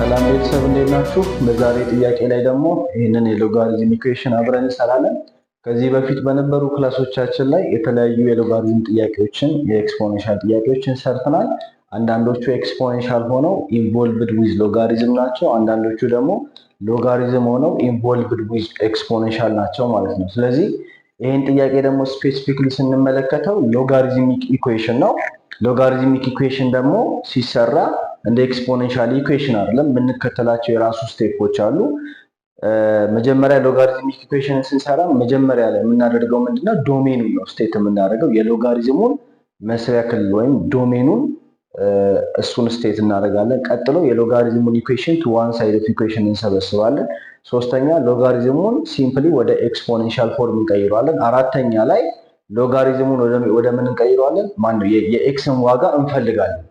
ሰላም ቤተሰብ እንዴት ናችሁ? በዛሬ ጥያቄ ላይ ደግሞ ይህንን የሎጋሪዝም ኢኩዌሽን አብረን እንሰራለን። ከዚህ በፊት በነበሩ ክላሶቻችን ላይ የተለያዩ የሎጋሪዝም ጥያቄዎችን የኤክስፖኔንሻል ጥያቄዎችን ሰርተናል። አንዳንዶቹ ኤክስፖኔንሻል ሆነው ኢንቮልቭድ ዊዝ ሎጋሪዝም ናቸው። አንዳንዶቹ ደግሞ ሎጋሪዝም ሆነው ኢንቮልቭድ ዊዝ ኤክስፖኔንሻል ናቸው ማለት ነው። ስለዚህ ይህን ጥያቄ ደግሞ ስፔሲፊክሊ ስንመለከተው ሎጋሪዝሚክ ኢኩዌሽን ነው። ሎጋሪዝሚክ ኢኩዌሽን ደግሞ ሲሰራ እንደ ኤክስፖኔንሻል ኢኩዌሽን አይደለም፣ የምንከተላቸው የራሱ ስቴፖች አሉ። መጀመሪያ ሎጋሪዝሚክ ኢኩዌሽን ስንሰራ መጀመሪያ ላይ የምናደርገው ምንድነው? ዶሜኑን ነው ስቴት የምናደርገው። የሎጋሪዝሙን መስሪያ ክልል ወይም ዶሜኑን እሱን ስቴት እናደርጋለን። ቀጥሎ የሎጋሪዝሙን ኢኩዌሽን ቱ ዋን ሳይድ ኦፍ ኢኩዌሽን እንሰበስባለን። ሶስተኛ ሎጋሪዝሙን ሲምፕሊ ወደ ኤክስፖኔንሻል ፎርም እንቀይረዋለን። አራተኛ ላይ ሎጋሪዝሙን ወደ ምን እንቀይረዋለን? ማነው የኤክስን ዋጋ እንፈልጋለን።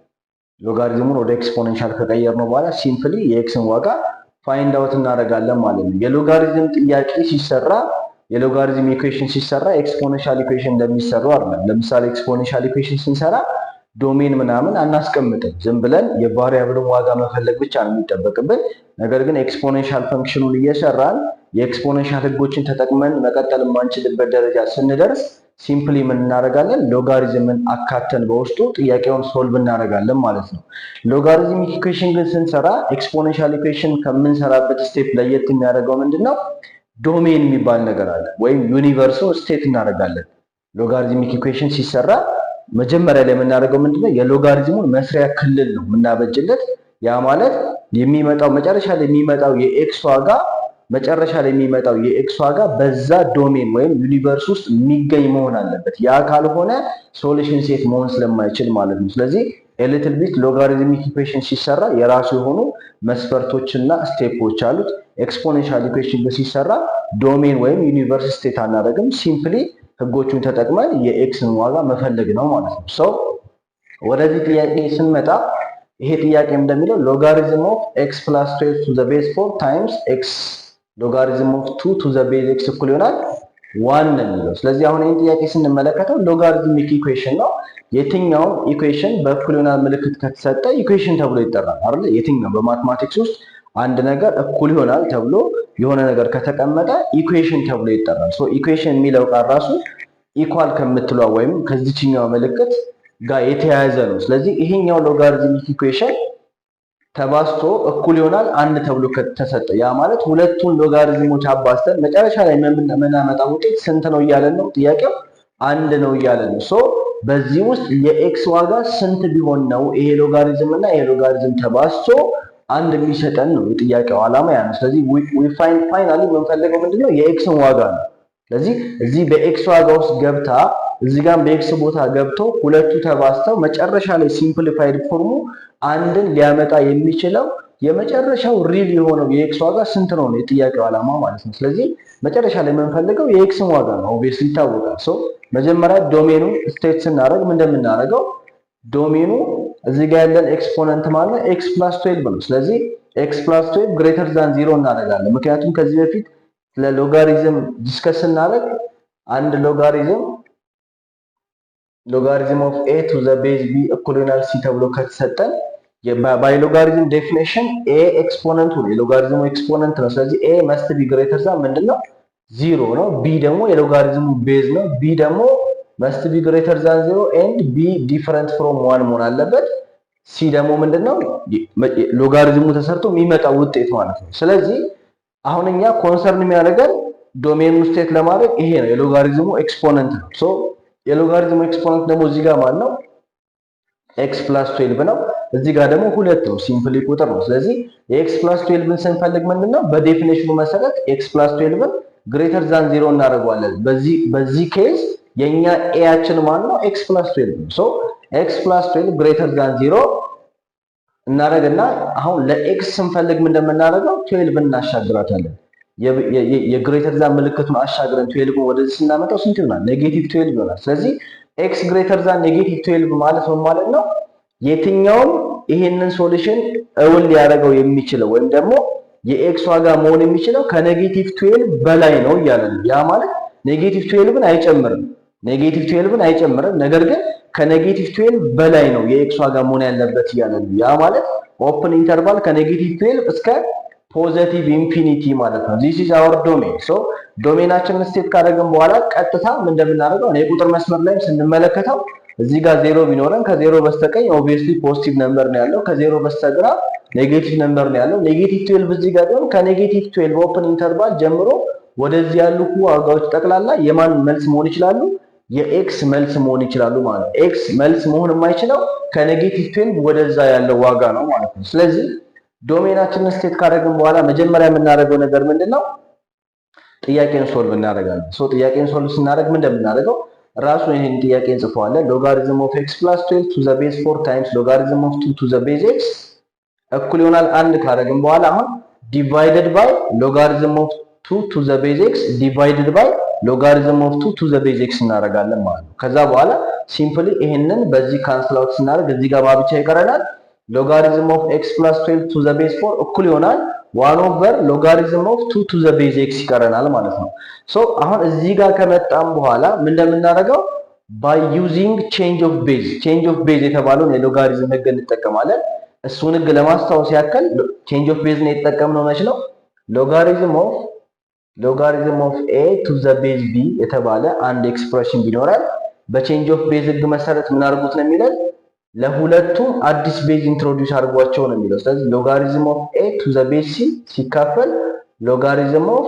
ሎጋሪዝሙን ወደ ኤክስፖኔንሻል ከቀየርነው በኋላ ሲምፕሊ የኤክስን ዋጋ ፋይንድ አውት እናደርጋለን ማለት ነው። የሎጋሪዝም ጥያቄ ሲሰራ የሎጋሪዝም ኢኩዌሽን ሲሰራ ኤክስፖኔንሻል ኢኩዌሽን እንደሚሰራው አይደለም። ለምሳሌ ኤክስፖኔንሻል ኢኩዌሽን ስንሰራ ዶሜን ምናምን አናስቀምጥም። ዝም ብለን የቫሪያብልን ዋጋ መፈለግ ብቻ ነው የሚጠበቅብን። ነገር ግን ኤክስፖኔንሻል ፈንክሽኑን እየሰራን የኤክስፖኔንሻል ህጎችን ተጠቅመን መቀጠል የማንችልበት ደረጃ ስንደርስ ሲምፕሊ ምን እናደርጋለን? ሎጋሪዝምን አካተን በውስጡ ጥያቄውን ሶልቭ እናደርጋለን ማለት ነው። ሎጋሪዝሚክ ኢኩዌሽን ግን ስንሰራ ኤክስፖኔንሻል ኢኩዌሽን ከምንሰራበት ስቴፕ ለየት የሚያደርገው ምንድነው? ዶሜን የሚባል ነገር አለ፣ ወይም ዩኒቨርሱን ስቴት እናደርጋለን። ሎጋሪዝሚክ ኢኩዌሽን ሲሰራ መጀመሪያ ላይ የምናደርገው ምንድነው? የሎጋሪዝሙን መስሪያ ክልል ነው የምናበጅለት። ያ ማለት የሚመጣው መጨረሻ ላይ የሚመጣው የኤክስ ዋጋ በዛ ዶሜን ወይም ዩኒቨርስ ውስጥ የሚገኝ መሆን አለበት። ያ ካልሆነ ሶሉሽን ሴት መሆን ስለማይችል ማለት ነው። ስለዚህ ኤሊትል ቢት ሎጋሪዝሚክ ኢኩዌሽን ሲሰራ የራሱ የሆኑ መስፈርቶችና ስቴፖች አሉት። ኤክስፖኔንሻል ኢኩዌሽን ሲሰራ ዶሜን ወይም ዩኒቨርስ ስቴት አናደርግም። ሲምፕሊ ህጎቹን ተጠቅመን የኤክስን ዋጋ መፈለግ ነው ማለት ነው። ሶ ወደዚህ ጥያቄ ስንመጣ ይሄ ጥያቄ እንደሚለው ሎጋሪዝም ኦፍ ኤክስ ፕላስ 12 ቱ ዘ ቤዝ 4 ታይምስ ኤክስ ሎጋሪዝም ኦፍ 2 ቱ ዘ ቤዝ ኤክስ እኩል ይሆናል 1 ነው የሚለው። ስለዚህ አሁን ይህን ጥያቄ ስንመለከተው ሎጋሪዝሚክ ኢኩዌሽን ነው። የትኛውም ኢኩዌሽን በእኩል ይሆናል ምልክት ከተሰጠ ኢኩዌሽን ተብሎ ይጠራል አይደል? የትኛው በማትማቲክስ ውስጥ አንድ ነገር እኩል ይሆናል ተብሎ የሆነ ነገር ከተቀመጠ ኢኩዌሽን ተብሎ ይጠራል። ሶ ኢኩዌሽን የሚለው ቃል ራሱ ኢኳል ከምትለው ወይም ከዚህኛው ምልክት ጋር የተያያዘ ነው። ስለዚህ ይሄኛው ሎጋሪዝሚክ ኢኩዌሽን ተባዝቶ እኩል ይሆናል 1 ተብሎ ከተሰጠ ያ ማለት ሁለቱን ሎጋሪዝሞች አባዝተን መጨረሻ ላይ የምናመጣው ውጤት ስንት ነው እያለን ነው ጥያቄው? 1 ነው እያለን ነው። ሶ በዚህ ውስጥ የኤክስ ዋጋ ስንት ቢሆን ነው ይሄ ሎጋሪዝም እና ይሄ ሎጋሪዝም ተባዝቶ 1 የሚሰጠን ነው የጥያቄው ዓላማ ያ ነው። ስለዚህ ፋይናሊ የምንፈልገው ምንድነው? የኤክስን ዋጋ ነው። ስለዚህ እዚህ በኤክስ ዋጋ ውስጥ ገብታ እዚህ ጋር በኤክስ ቦታ ገብቶ ሁለቱ ተባዝተው መጨረሻ ላይ ሲምፕሊፋይድ ፎርሙ 1ን ሊያመጣ የሚችለው የመጨረሻው ሪል የሆነው የኤክስ ዋጋ ስንት ነው ነው የጥያቄው ዓላማ ማለት ነው። ስለዚህ መጨረሻ ላይ የምንፈልገው የኤክስን ዋጋ ነው። ኦብቪየስሊ ይታወቃል። ሶ መጀመሪያ ዶሜኑን ስቴት ስናደርግ ምን እንደምናደርገው ዶሜኑ እዚህ ጋር ያለን ኤክስፖነንት ማለት ኤክስ ፕላስ 12 ነው። ስለዚህ ኤክስ ፕላስ 12 ግሬተር ዛን 0 እናደርጋለን። ምክንያቱም ከዚህ በፊት ለሎጋሪዝም ዲስከስ ስናደርግ አንድ ሎጋሪዝም ኦፍ ኤ ቱ ዘ ቤዝ ቢ እኩል ይሆናል ሲ ተብሎ ከተሰጠን ባይ ሎጋሪዝም ዴፊኒሽን ኤ ኤክስፖነንቱ ነው፣ የሎጋሪዝሙ ኤክስፖነንት ነው። ስለዚህ ኤ መስት ቢ ግሬተር ዛን ምንድነው? 0 ነው። ቢ ደግሞ የሎጋሪዝሙ ቤዝ ነው። ቢ ደግሞ መስት ቢ ግሬተር ዛን 0 ኤንድ ቢ ዲፈረንት ፍሮም 1 መሆን አለበት። ሲ ደግሞ ምንድነው? ሎጋሪዝሙ ተሰርቶ የሚመጣው ውጤት ማለት ነው። ስለዚህ አሁን እኛ ኮንሰርን የሚያደርገን ዶሜን ስቴት ለማድረግ ይሄ ነው የሎጋሪዝሙ ኤክስፖነንት ነው። ሶ የሎጋሪዝሙ ኤክስፖነንት ደግሞ እዚህ ጋር ማለት ነው ኤክስ ፕላስ 12 ነው። እዚህ ጋር ደግሞ 2 ነው፣ ሲምፕሊ ቁጥር ነው። ስለዚህ የኤክስ ፕላስ 12ን ስንፈልግ ምንድነው? በዴፊኒሽኑ መሰረት ኤክስ ፕላስ 12ን ግሬተር ዛን 0 እናደርገዋለን። በዚህ ኬዝ የኛ ኤያችን ማለት ነው ኤክስ ፕላስ 12 ነው። ሶ ኤክስ ፕላስ 12 ግሬተር ዛን 0 እናደርግና አሁን ለኤክስ ስንፈልግ ምን እንደምናደርገው 12 እናሻግራታለን። የግሬተር ዛን ምልክቱን አሻግረን 12 ወደዚህ ስናመጣው ስንት ይሆናል? ኔጌቲቭ 12 ይሆናል። ስለዚህ ኤክስ ግሬተር ዛን ኔጌቲቭ 12 ማለት ነው ማለት ነው የትኛውም ይሄንን ሶሉሽን እውን ሊያደርገው የሚችለው ወይም ደግሞ የኤክስ ዋጋ መሆን የሚችለው ከኔጌቲቭ 12 በላይ ነው እያለ ነው። ያ ማለት ኔጌቲቭ 12ን አይጨምርም፣ ነገር ግን ከኔጌቲቭ 12 በላይ ነው የኤክስ ዋጋ መሆን ያለበት እያለ ነው። ያ ማለት ኦፕን ኢንተርቫል ከኔጌቲቭ 12 እስከ ፖዚቲቭ ኢንፊኒቲ ማለት ነው። ዚስ ኢዝ አወር ዶሜን። ሶ ዶሜናችንን ስቴት ካደረግን በኋላ ቀጥታ ምን እንደምናደርገው እኔ ቁጥር መስመር ላይ ስንመለከተው እዚህ ጋር ዜሮ ቢኖረን ከዜሮ በስተቀኝ ኦብቪየስሊ ፖዚቲቭ ነምበር ነው ያለው፣ ከዜሮ በስተግራ ኔጌቲቭ ነምበር ነው ያለው። ኔጌቲቭ 12 እዚህ ጋር ቢሆን ከኔጌቲቭ 12 ኦፕን ኢንተርቫል ጀምሮ ወደዚህ ያሉ ዋጋዎች ጠቅላላ የማን መልስ መሆን ይችላሉ? የኤክስ መልስ መሆን ይችላሉ ማለት ነው። ኤክስ መልስ መሆን የማይችለው ከኔጌቲቭ 12 ወደዛ ያለው ዋጋ ነው ማለት ነው። ስለዚህ ዶሜናችንን ስቴት ካደረግን በኋላ መጀመሪያ የምናደርገው ነገር ምንድነው? ጥያቄን ሶልቭ እናደርጋለን። ሶ ጥያቄን ሶልቭ ስናደርግ ምን እንደምናደርገው ራሱ ይሄን ጥያቄ እንጽፈዋለን። ሎጋሪዝም ኦፍ x + 12 ቱ ዘ ቤዝ 4 ታይምስ ሎጋሪዝም ኦፍ 2 ቱ ዘ ቤዝ x እኩል ይሆናል 1 ካደረግን በኋላ አሁን ዲቫይድድ ባይ ሎጋሪዝም ኦፍ 2 ቱ ዘ ቤዝ x ዲቫይድድ ባይ ሎጋሪዝም ኦፍ 2 ቱ ዘ ቤዝ x እናደርጋለን ማለት ነው። ከዛ በኋላ ሲምፕሊ ይሄንን በዚህ ካንስል አውት ስናደርግ እዚህ ጋር ብቻ ይቀረናል። ሎጋሪዝም ኦፍ x + 12 ቱ ዘ ቤዝ 4 እኩል ይሆናል 1 ሎጋሪዝም ኦፍ 2 ቱ ዘ ቤዝ x ይቀረናል ማለት ነው። ሶ አሁን እዚህ ጋር ከመጣም በኋላ ምን እንደምናደርገው ባይ ዩዚንግ ቼንጅ ኦፍ ቤዝ የተባለውን የሎጋሪዝም ህግ እንጠቀማለን። እሱን ህግ ለማስታወስ ያክል ቼንጅ ኦፍ ቤዝ ነው የተጠቀምነው መች ነው? ሎጋሪዝም ኦፍ a ቱ ዘ ቤዝ b የተባለ አንድ ኤክስፕሬሽን ቢኖራል በቼንጅ ኦፍ ቤዝ ህግ መሰረት ምን አድርጉት ነው የሚለን? ለሁለቱም አዲስ ቤዝ ኢንትሮዲዩስ አድርጓቸው ነው የሚለው። ስለዚህ ሎጋሪዝም ኦፍ a ቱ ዘ ቤዝ c ሲካፈል ሎጋሪዝም ኦፍ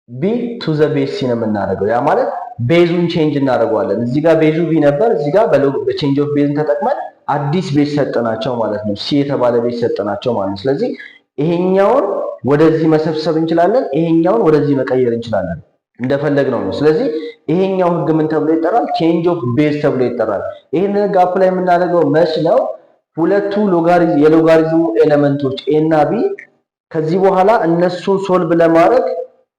b ቱ ዘ ቤዝ c ነው የምናደርገው። ያ ማለት ቤዙን ቼንጅ እናደርገዋለን። እዚህ ጋር ቤዙ b ነበር፣ እዚህ ጋር በቼንጅ ኦፍ ቤዝን ተጠቅመን አዲስ ቤዝ ሰጠናቸው ማለት ነው። c የተባለ ቤዝ ሰጠናቸው ማለት ነው። ስለዚህ ይሄኛውን ወደዚህ መሰብሰብ እንችላለን፣ ይሄኛውን ወደዚህ መቀየር እንችላለን እንደፈለግነው ነው። ስለዚህ ይሄኛው ህግ ምን ተብሎ ይጠራል? ቼንጅ ኦፍ ቤዝ ተብሎ ይጠራል። ይሄን ህግ አፕላይ የምናደርገው መች ነው? ሁለቱ የሎጋሪዝሙ ኤሌመንቶች a እና b ከዚህ በኋላ እነሱን ሶልቭ ለማድረግ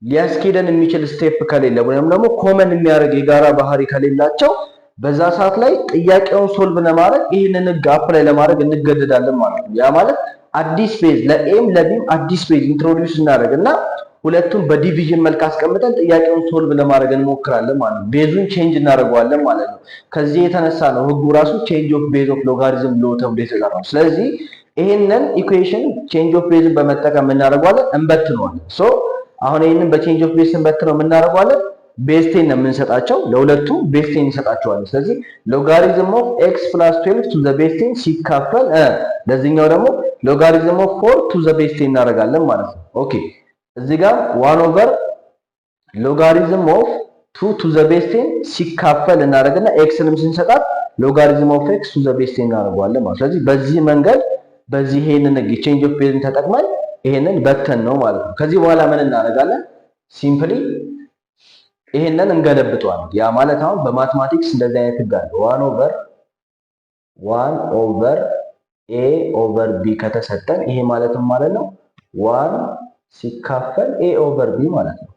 ሊያስኬደን የሚችል ስቴፕ ከሌለ ወይም ደግሞ ኮመን የሚያደርግ የጋራ ባህሪ ከሌላቸው በዛ ሰዓት ላይ ጥያቄውን ሶልቭ ለማድረግ ይሄንን ህግ አፕላይ ለማድረግ እንገደዳለን ማለት ነው። ያ ማለት አዲስ ቤዝ ለኤም ለቢም አዲስ ቤዝ ኢንትሮዲዩስ እናደርግና ሁለቱን በዲቪዥን መልክ አስቀምጠን ጥያቄውን ሶልቭ ለማድረግ እንሞክራለን ማለት ነው። ቤዙን ቼንጅ እናደርገዋለን ማለት ነው። ከዚህ የተነሳ ነው ህጉ ራሱ ቼንጅ ኦፍ ቤዝ ኦፍ ሎጋሪዝም ሎ ተብሎ የተጠራው። ስለዚህ ይሄንን ኢኩዌሽን ቼንጅ ኦፍ ቤዝን በመጠቀም እናደርገዋለን፣ እንበትነዋለን። ሶ አሁን ይሄንን በቼንጅ ኦፍ ቤዝ እንበትነው እናደርገዋለን። ቤዝ 10 ነው የምንሰጣቸው፣ ለሁለቱ ቤዝ 10 እንሰጣቸዋለን። ስለዚህ ሎጋሪዝም ኦፍ x + 12 ቱ ዘ ቤዝ 10 ሲካፈል ለዚህኛው ደግሞ ሎጋሪዝም ኦፍ 4 ቱ ዘ ቤዝ 10 እናደርጋለን ማለት ነው። ኦኬ እዚህ ጋር 1 ሎጋሪዝም ኦፍ 2 ቱ ዘ ቤዝ 10 ሲካፈል እናደርግና ኤክስንም ስንሰጣት ሎጋሪዝም ኦፍ x ቱ ዘ ቤዝ 10 እናደርገዋለን ማለት። ስለዚህ በዚህ መንገድ በዚህ ይሄንን ቼንጅ ኦፍ ቤዝን ተጠቅመን ይሄንን በተን ነው ማለት ነው። ከዚህ በኋላ ምን እናደርጋለን? ሲምፕሊ ይሄንን እንገለብጠዋለን። ያ ማለት አሁን በማትማቲክስ እንደዚህ አይነት ህግ አለ። 1 ኦቨር a ኦቨር b ከተሰጠን ይሄ ማለትም ማለት ነው 1 ሲካፈል a ኦቨር b ማለት ነው።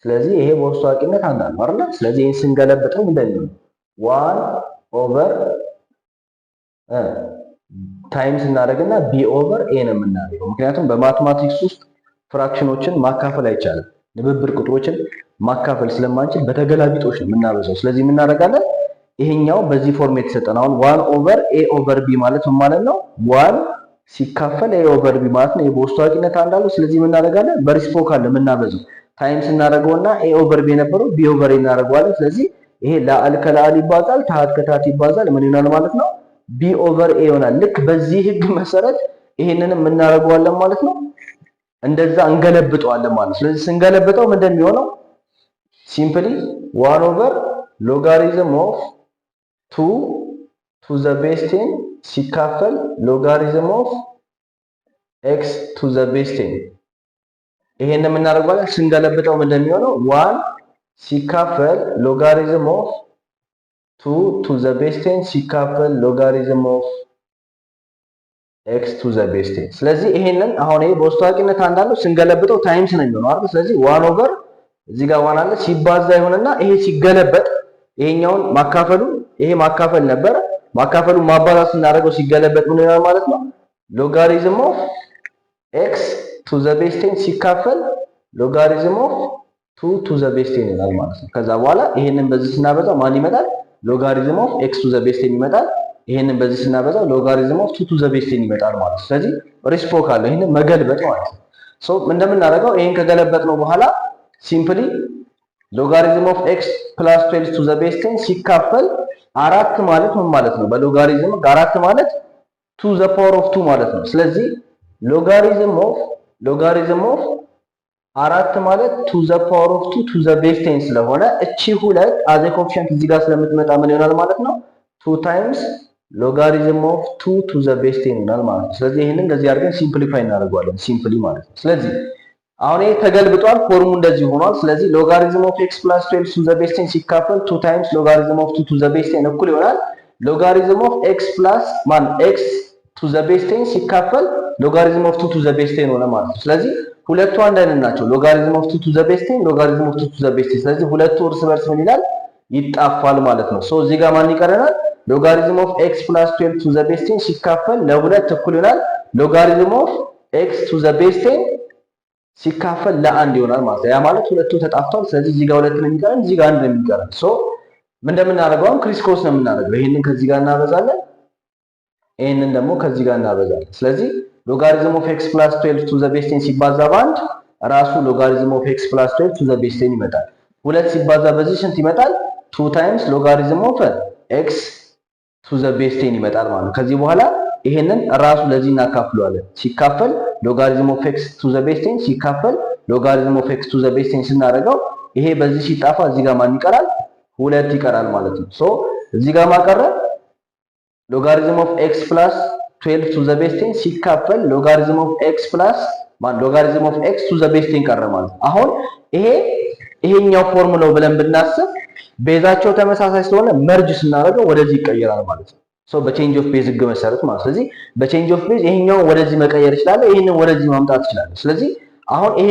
ስለዚህ ይሄ በውስጥ ታዋቂነት አንድ ነው አይደል? ስለዚህ ይሄን ስንገለብጠው ምንድነው 1 ኦቨር ታይምስ እናደርግና b ኦቨር a ነው የምናደርገው። ምክንያቱም በማትማቲክስ ውስጥ ፍራክሽኖችን ማካፈል አይቻልም። ንብብር ቁጥሮችን ማካፈል ስለማንችል በተገላቢጦች ነው የምናበዛው። ስለዚህ ምን እናደርጋለን? ይሄኛው በዚህ ፎርም የተሰጠን አሁን 1 ኦቨር a ኦቨር b ማለት ምን ማለት ነው? 1 ሲካፈል a ኦቨር b ማለት ነው። ይሄ በውስጥ ታዋቂነት አንዳለው። ስለዚህ ምን እናደርጋለን? በሪስፖካል ነው የምናበዛው። ታይምስ እናደርገውና a ኦቨር b የነበረው b ኦቨር a እናደርገዋለን። ስለዚህ ይሄ ለአል ከለአል ይባዛል፣ ታሃት ከታሃት ይባዛል። ምን ይሆናል ማለት ነው? b ኦቨር a ይሆናል። ልክ በዚህ ህግ መሰረት ይሄንንም እናደርገዋለን ማለት ነው። እንደዛ እንገለብጠዋለን ማለት ነው። ስለዚህ ስንገለብጠው ምንድን ነው የሚሆነው? ሲምፕሊ 1 ኦቨር ሎጋሪዝም ኦፍ 2 ቱ ዘ ቤዝ 10 ሲካፈል ሎጋሪዝም ኦፍ x ቱ ዘ ቤዝ 10 ይሄንን የምናደርገዋለን። ስንገለብጠው ምንድን ነው የሚሆነው? 1 ሲካፈል ሎጋሪዝም ኦፍ 2 ቱ ዘ ቤዝ 10 ሲካፈል ሎጋሪዝም ኦፍ x ቱ ዘ ቤዝ 10። ስለዚህ ይሄንን አሁን ይሄ በውስጥ ታዋቂነት አንዳለው ስንገለብጠው ታይምስ ነው የሚሆነው አይደል? ስለዚህ 1 ኦቨር እዚህ ጋር 1 አለ ሲባዛ ይሆንና ይሄ ሲገለበጥ ይሄኛውን ማካፈሉ ይሄ ማካፈል ነበር። ማካፈሉን ማባዛት ስናደርገው ሲገለበጥ ምን ይሆናል ማለት ነው? ሎጋሪዝም ኦፍ x ቱ ዘ ቤዝ 10 ሲካፈል ሎጋሪዝም ኦፍ 2 ቱ ዘ ቤዝ 10 ይሆናል ማለት ነው። ከዛ በኋላ ይሄንን በዚህ ስናበዛው ማን ይመጣል? ሎጋሪዝም ኦፍ x ቱ ዘ ቤዝ 10 ይመጣል። ይሄንን በዚህ ስናበዛው ሎጋሪዝም ኦፍ 2 ቱ ዘ ቤዝ 10 ይመጣል ማለት ነው። ስለዚህ ሪስፖክ አለው ይሄንን መገልበጥ ማለት ነው። ሶ እንደምናደርገው ይሄን ከገለበጥ ነው በኋላ ሲምፕሊ ሎጋሪዝም ኦፍ x ፕላስ 12 ቱ ዘ ቤዝ 10 ሲካፈል አራት ማለት ምን ማለት ነው? በሎጋሪዝም አራት ማለት ቱ ዘ ፓወር ኦፍ 2 ማለት ነው። ስለዚህ ሎጋሪዝም ኦፍ አራት ማለት ቱ ዘ ፓወር ኦፍ 2 ቱ ዘ ቤዝ 10 ስለሆነ እቺ ሁለት አዘ ኮኤፊሺየንት እዚህ ጋር ስለምትመጣ ምን ይሆናል ማለት ነው? 2 ታይምስ ሎጋሪዝም ኦፍ 2 ቱ ዘ ቤዝ 10 ይሆናል ማለት ነው። ስለዚህ ይሄንን እንደዚህ አድርገን ሲምፕሊፋይ እናደርገዋለን ሲምፕሊ ማለት ነው። ስለዚህ አሁን ይሄ ተገልብጧል፣ ፎርሙ እንደዚህ ሆኗል። ስለዚህ ሎጋሪዝም ኦፍ x + 12 ቱ ዘ ቤዝ 10 ሲካፈል 2 ታይምስ ሎጋሪዝም ኦፍ 2 ቱ ዘ ቤዝ 10 እኩል ይሆናል ሎጋሪዝም ኦፍ x ቱ ዘ ቤዝ 10 ሲካፈል ሎጋሪዝም ኦፍ 2 ቱ ዘ ቤዝ 10 ሆነ ማለት ነው። ስለዚህ ሁለቱ አንድ አይነት ናቸው። ሎጋሪዝም ኦፍ 2 ቱ ዘ ቤዝ 10 ሎጋሪዝም ኦፍ 2 ቱ ዘ ቤዝ 10። ስለዚህ ሁለቱ እርስ በርስ ምን ይላል? ይጣፋል ማለት ነው። ሶ እዚህ ጋር ማን ይቀረናል? ሎጋሪዝም ኦፍ x + 12 ቱ ዘ ቤዝ 10 ሲካፈል ለሁለት እኩል ይሆናል ሎጋሪዝም ኦፍ x ቱ ዘ ቤዝ 10 ሲካፈል ለአንድ ይሆናል ማለት ነው። ያ ማለት ሁለቱ ተጣፍቷል። ስለዚህ እዚህ ጋር ሁለት ነው የሚቀረን፣ እዚህ ጋር አንድ ነው የሚቀረን። ሶ ምን እንደምናደርገው አሁን ክሪስ ክሮስ ነው የምናደርገው። ይሄንን ከዚህ ጋር እናበዛለን፣ ይሄንን ደግሞ ከዚህ ጋር እናበዛለን። ስለዚህ ሎጋሪዝም ኦፍ x + 12 ቱ ዘ ቤዝ 10 ሲባዛ በአንድ ራሱ ሎጋሪዝም ኦፍ x + 12 ቱ ዘ ቤዝ 10 ይመጣል። ሁለት ሲባዛ በዚህ ስንት ይመጣል? 2 ታይምስ ሎጋሪዝም ኦፍ x ቱ ዘ ቤዝ 10 ይመጣል ማለት ነው። ከዚህ በኋላ ይሄንን ራሱ ለዚህ እናካፍለዋለን። ሲካፈል ሎጋሪዝም ኦፍ x ቱ ዘ ቤዝ 10 ሲካፈል ሎጋሪዝም ኦፍ x ቱ ዘ ቤዝ 10 ስናደርገው ይሄ በዚህ ሲጣፋ እዚህ ጋር ማን ይቀራል? ሁለት ይቀራል ማለት ነው። ሶ እዚህ ጋር ማቀረ ሎጋሪዝም ኦፍ x + 12 ቱ ዘ ቤዝ 10 ሲካፈል ሎጋሪዝም ኦፍ x ቱ ዘ ቤዝ 10 ቀረ ማለት ነው። አሁን ይሄኛው ፎርሙላው ብለን ብናስብ ቤዛቸው ተመሳሳይ ስለሆነ መርጅ ስናደርገው ወደዚህ ይቀየራል ማለት ነው። ሶ በቼንጅ ኦፍ ቤዝ ህግ መሰረት ማለት ስለዚህ በቼንጅ ኦፍ ቤዝ ይሄኛው ወደዚህ መቀየር ይችላል፣ ይሄንን ወደዚህ ማምጣት ይችላል። ስለዚህ አሁን ይሄ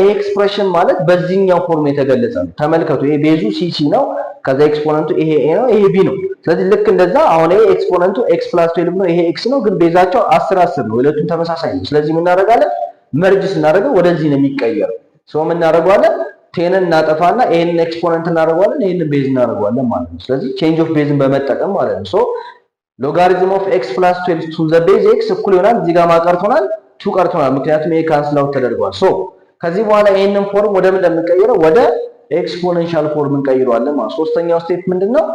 ኤክስፕሬሽን ማለት በዚህኛው ፎርም የተገለጸ ነው። ተመልከቱ፣ ይሄ ቤዙ ሲሲ ነው፣ ከዛ ኤክስፖነንቱ ይሄ ኤ ነው፣ ይሄ ቢ ነው። ስለዚህ ልክ እንደዛ አሁን ይሄ ኤክስፖነንቱ x + 12 ነው፣ ይሄ x ነው፣ ግን ቤዛቸው 10 10 ነው፣ ሁለቱም ተመሳሳይ ነው። ስለዚህ ምን እናደርጋለን? መርጅ ስናደርገው ወደዚህ ነው የሚቀየረው። ሶ ምን እናደርጋለን? ቴንን እናጠፋና ይሄንን ኤክስፖነንት እናደርጋለን፣ ይሄንን ቤዝ እናደርጋለን ማለት ነው። ስለዚህ ቼንጅ ኦፍ ቤዝን በመጠቀም ማለት ነው። ሶ ሎጋሪዝም ኦፍ x + 12 ቱ ዘ ቤዝ x እኩል ይሆናል እዚህ ጋር ማቀርቶናል 2 ቀርቶናል፣ ምክንያቱም ይሄ ካንስል አውት ተደርጓል። ሶ ከዚህ በኋላ ይሄንን ፎርም ወደ ምን እንደምንቀይረው ወደ ኤክስፖኔንሻል ፎርም እንቀይረዋለን ማለት። ሶስተኛው ስቴፕ ምንድነው?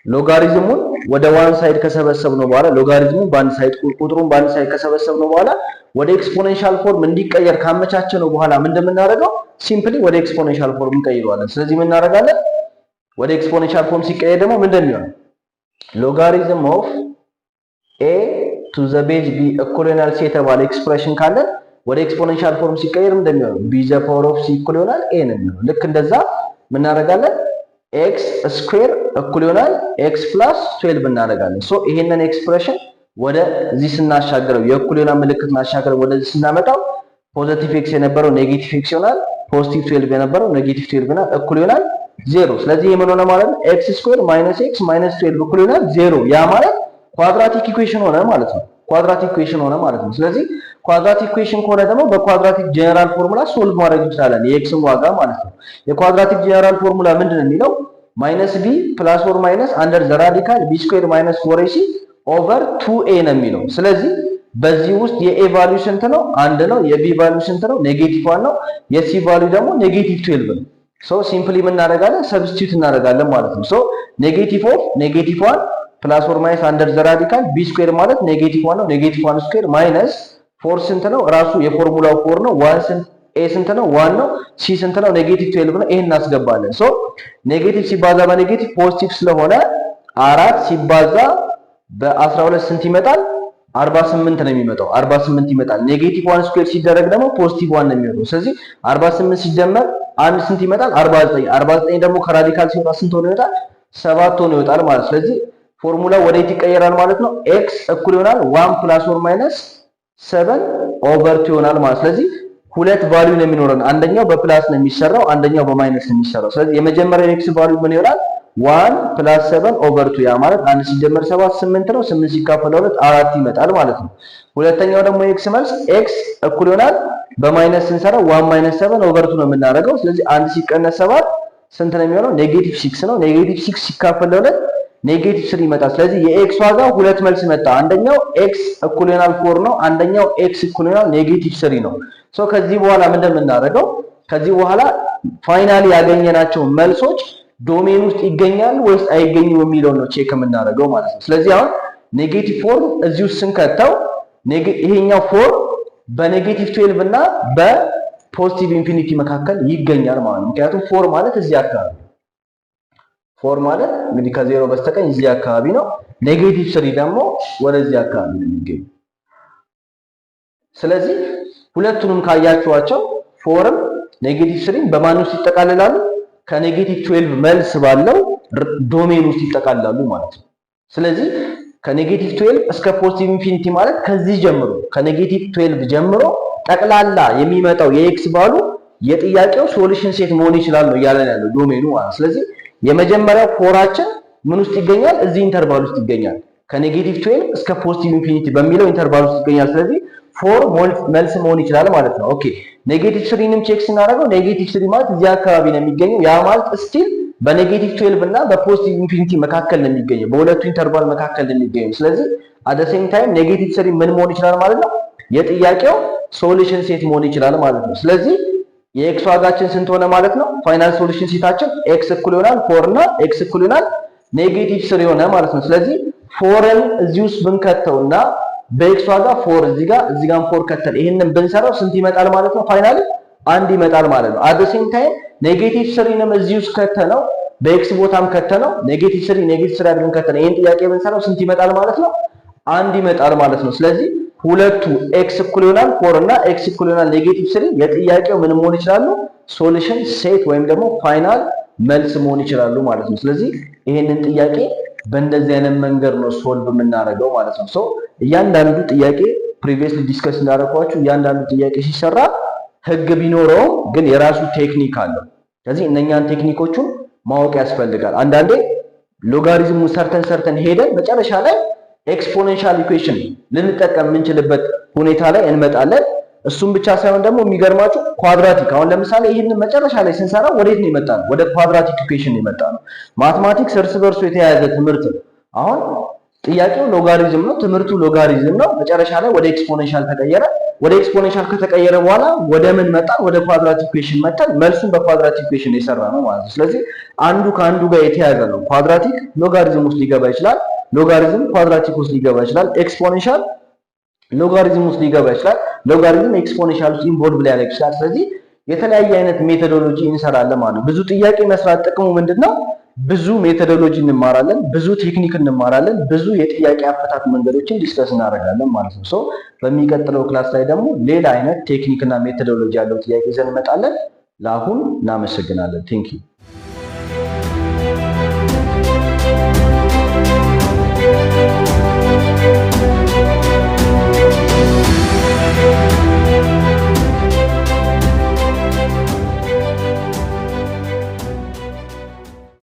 ሎጋሪዝሙን ወደ ዋን ሳይድ ከሰበሰብነው በኋላ ሎጋሪዝሙን በአንድ ሳይድ ቁጥሩን በአንድ ሳይድ ከሰበሰብነው በኋላ ወደ ኤክስፖኔንሻል ፎርም እንዲቀየር ካመቻቸነው በኋላ ምን እንደምናደርገው ሲምፕሊ ወደ ኤክስፖኔንሻል ፎርም እንቀይረዋለን። ስለዚህ ምን እናደርጋለን? ወደ ኤክስፖኔንሻል ፎርም ሲቀየር ደግሞ ምን እንደሚሆን ሎጋሪዝም ኦፍ a ቱ ዘ ቤዝ b እኩል ይሆናል c የተባለ ኤክስፕሬሽን ካለ ወደ ኤክስፖኔንሻል ፎርም ሲቀየር እንደሚሆን b ዘ ፓወር ኦፍ c እኩል ይሆናል a ነው የሚሆነው። ልክ እንደዛ ምን እናደርጋለን? x ስኩዌር እኩል ይሆናል x + 12 እናደርጋለን። ሶ ይሄንን ኤክስፕሬሽን ወደ እዚህ ስናሻገረው የእኩል ይሆናል ምልክት እናሻገረው ወደዚህ ስናመጣው ፖዚቲቭ x የነበረው ኔጌቲቭ x ይሆናል፣ ፖዚቲቭ 12 የነበረው ኔጌቲቭ 12 ይሆናል፣ እኩል ይሆናል 0። ስለዚህ ይሄ ምን ሆነ ማለት ነው? x ስኩዌር - x - 12 እኩል ይሆናል 0። ያ ማለት ኳድራቲክ ኢኩዌሽን ሆነ ማለት ነው። ኳድራቲክ ኢኩዌሽን ሆነ ማለት ነው። ስለዚህ ኳድራቲክ ኢኩዌሽን ከሆነ ደግሞ በኳድራቲክ ጀነራል ፎርሙላ ሶልቭ ማድረግ እንችላለን፣ የኤክስን ዋጋ ማለት ነው። የኳድራቲክ ጀነራል ፎርሙላ ምንድነው የሚለው? -b ± አንደር ዘ ራዲካል b ስኩዌር - 4ac ኦቨር 2a ነው የሚለው። ስለዚህ በዚህ ውስጥ የኤ ቫልዩ ስንት ነው? 1 ነው። የቢ ቫልዩ ስንት ነው? ኔጌቲቭ 1 ነው። የሲ ቫልዩ ደግሞ ኔጌቲቭ 12 ነው። ሶ ሲምፕሊ ምን እናደርጋለን? ሰብስቲቱት እናደርጋለን ማለት ነው። ሶ ኔጌቲቭ ኦፍ ኔጌቲቭ 1 ፕላስ ኦር ማይነስ አንደር ዘ ራዲካል ቢ ስኩዌር ማለት ኔጌቲቭ 1 ነው። ኔጌቲቭ 1 ስኩዌር ማይነስ 4 ስንት ነው? ራሱ የፎርሙላው 4 ነው። 1 ስንት ኤ ስንት ነው? 1 ነው። ሲ ስንት ነው? ኔጌቲቭ 12 ነው። ይሄን እናስገባለን። ሶ ኔጌቲቭ ሲባዛ በኔጌቲቭ ፖዚቲቭ ስለሆነ 4 ሲባዛ በ12 ስንት ይመጣል? 48 ነው የሚመጣው። 48 ይመጣል። ኔጌቲቭ 1 ስኩዌር ሲደረግ ደግሞ ፖዚቲቭ 1 ነው የሚሆነው። ስለዚህ 48 ሲደመር አንድ ስንት ይመጣል? 49። 49 ደግሞ ከራዲካል ሲወጣ ስንት ሆኖ ይወጣል? 7 ሆኖ ይወጣል ማለት። ስለዚህ ፎርሙላው ወዴት ይቀየራል ማለት ነው? x እኩል ይሆናል 1 ፕላስ ኦር ማይነስ 7 ኦቨር 2 ይሆናል ማለት። ስለዚህ ሁለት ቫልዩ ነው የሚኖረን። አንደኛው በፕላስ ነው የሚሰራው፣ አንደኛው በማይነስ ነው የሚሰራው። ስለዚህ የመጀመሪያው x ቫልዩ ምን ይሆናል? 1 ፕላስ 7 ኦቨር 2። ያ ማለት 1 ሲደመር 7 8 ነው። 8 ሲካፈል 2 4 ይመጣል ማለት ነው። ሁለተኛው ደግሞ x መልስ x እኩል ይሆናል በማይነስ ስንሰራው 1 ማይነስ 7 ኦቨር 2 ነው የምናደርገው። ስለዚህ 1 ሲቀነስ 7 ስንት ነው የሚሆነው? ኔጌቲቭ 6 ነው። ኔጌቲቭ 6 ሲካፈል 2 ኔጌቲቭ 3 ይመጣል። ስለዚህ የኤክስ ዋጋ ሁለት መልስ መጣ። አንደኛው ኤክስ እኩል ይሆናል 4 ነው። አንደኛው ኤክስ እኩል ይሆናል ኔጌቲቭ 3 ነው። ሶ ከዚህ በኋላ ምን እንደምናደርገው ከዚህ በኋላ ፋይናሊ ያገኘናቸው መልሶች ዶሜን ውስጥ ይገኛሉ ወይስ አይገኙም የሚለው ነው ቼክ የምናደርገው ማለት ነው። ስለዚህ አሁን ኔጌቲቭ 4 እዚሁ ስንከተው ይሄኛው 4 በኔጌቲቭ 12 እና በፖዚቲቭ ኢንፊኒቲ መካከል ይገኛል ማለት ነው። ምክንያቱም 4 ማለት እዚህ አካባቢ 4 ማለት እንግዲህ ከዜሮ በስተቀኝ እዚህ አካባቢ ነው። ኔጌቲቭ 3 ደግሞ ወደዚህ አካባቢ ነው የሚገኘው። ስለዚህ ሁለቱንም ካያችኋቸው 4ም ኔጌቲቭ 3 በማን ውስጥ ይጠቃልላሉ? ከኔጌቲቭ 12 መልስ ባለው ዶሜን ውስጥ ይጠቃልላሉ ማለት ነው። ስለዚህ ከኔጌቲቭ 12 እስከ ፖዚቲቭ ኢንፊኒቲ ማለት ከዚህ ጀምሮ ከኔጌቲቭ 12 ጀምሮ ጠቅላላ የሚመጣው የኤክስ ቫሉ የጥያቄው ሶሉሽን ሴት መሆን ይችላል ነው እያለን ያለው ዶሜኑ ማለት። ስለዚህ የመጀመሪያው ፎራችን ምን ውስጥ ይገኛል? እዚህ ኢንተርቫል ውስጥ ይገኛል። ከኔጌቲቭ 12 እስከ ፖዚቲቭ ኢንፊኒቲ በሚለው ኢንተርቫል ውስጥ ይገኛል። ስለዚህ ፎር መልስ መሆን ይችላል ማለት ነው። ኦኬ ኔጌቲቭ 3ንም ቼክ ስናደርገው ኔጌቲቭ 3 ማለት እዚህ አካባቢ ነው የሚገኘው። ያ ማለት ስቲል በኔጌቲቭ 12 እና በፖዚቲቭ ኢንፊኒቲ መካከል ነው የሚገኘው፣ በሁለቱ ኢንተርቫል መካከል ነው የሚገኘው። ስለዚህ አት ዘ ሴም ታይም ኔጌቲቭ 3 ምን መሆን ይችላል ማለት ነው? የጥያቄው ሶሉሽን ሴት መሆን ይችላል ማለት ነው። ስለዚህ የኤክስ ዋጋችን ስንት ሆነ ማለት ነው? ፋይናል ሶሉሽን ሴታችን ኤክስ እኩል ይሆናል 4 እና ኤክስ እኩል ይሆናል ኔጌቲቭ 3 ሆነ ማለት ነው። ስለዚህ 4ን እዚህ ውስጥ ብንከተውና በኤክስ ዋጋ 4 እዚህ ጋር 4 ከተል ይሄንን ብንሰራው ስንት ይመጣል ማለት ነው? ፋይናሊ 1 ይመጣል ማለት ነው። አት ዘ ሴም ታይም ኔጌቲቭ 3ንም እዚህ ውስጥ ከተነው በኤክስ ቦታም ከተነው ኔጌቲቭ 3 አድርገን ከተነው ይሄን ጥያቄ ብንሰራው ስንት ይመጣል ማለት ነው? 1 ይመጣል ማለት ነው። ስለዚህ ሁለቱ ኤክስ እኩል ይሆናል 4 እና ኤክስ እኩል ይሆናል ኔጌቲቭ 3 የጥያቄው ምን መሆን ይችላሉ? ሶሉሽን ሴት ወይም ደግሞ ፋይናል መልስ መሆን ይችላሉ ማለት ነው። ስለዚህ ይሄንን ጥያቄ በእንደዚህ አይነት መንገድ ነው ሶልቭ የምናደርገው ማለት ነው። ሶ እያንዳንዱ ጥያቄ ፕሪቪየስሊ ዲስከስ እንዳደረኳችሁ እያንዳንዱ ጥያቄ ሲሰራ ህግ ቢኖረውም ግን የራሱ ቴክኒክ አለው። ስለዚህ እነኛን ቴክኒኮቹን ማወቅ ያስፈልጋል። አንዳንዴ ሎጋሪዝሙን ሰርተን ሄደን መጨረሻ ላይ ኤክስፖኔንሻል ኢኩዌሽን ልንጠቀም የምንችልበት ሁኔታ ላይ እንመጣለን። እሱም ብቻ ሳይሆን ደግሞ የሚገርማችሁ ኳድራቲክ፣ አሁን ለምሳሌ ይህንን መጨረሻ ላይ ስንሰራ ወዴት ነው የመጣነው? ወደ ኳድራቲክ ኢኩዌሽን ነው የመጣነው። ማትማቲክስ እርስ በርሱ የተያያዘ ትምህርት ነው። አሁን ጥያቄው ሎጋሪዝም ነው፣ ትምህርቱ ሎጋሪዝም ነው። መጨረሻ ላይ ወደ ኤክስፖኔንሻል ተቀየረ። ወደ ኤክስፖኔንሻል ከተቀየረ በኋላ ወደ ምን መጣን? ወደ ኳድራቲክ ኢኩዌሽን መጣን። መልሱን በኳድራቲክ ኢኩዌሽን የሰራ ነው ማለት ነው። ስለዚህ አንዱ ከአንዱ ጋር የተያያዘ ነው። ኳድራቲክ ሎጋሪዝም ውስጥ ሊገባ ይችላል። ሎጋሪዝም ኳድራቲክ ውስጥ ሊገባ ይችላል። ኤክስፖኔንሻል ሎጋሪዝም ውስጥ ሊገባ ይችላል። ሎጋሪዝም ኤክስፖኔንሻል ውስጥ ኢንቮልቭ ሊያደርግ ይችላል። ስለዚህ የተለያየ አይነት ሜቶዶሎጂ እንሰራለን ማለት ነው። ብዙ ጥያቄ መስራት ጥቅሙ ምንድነው? ብዙ ሜቶዶሎጂ እንማራለን፣ ብዙ ቴክኒክ እንማራለን፣ ብዙ የጥያቄ አፈታት መንገዶችን ዲስከስ እናደርጋለን ማለት ነው። ሶ በሚቀጥለው ክላስ ላይ ደግሞ ሌላ አይነት ቴክኒክ እና ሜቶዶሎጂ ያለው ጥያቄ ይዘን እንመጣለን። ለአሁን እናመሰግናለን። ቴንክ ዩ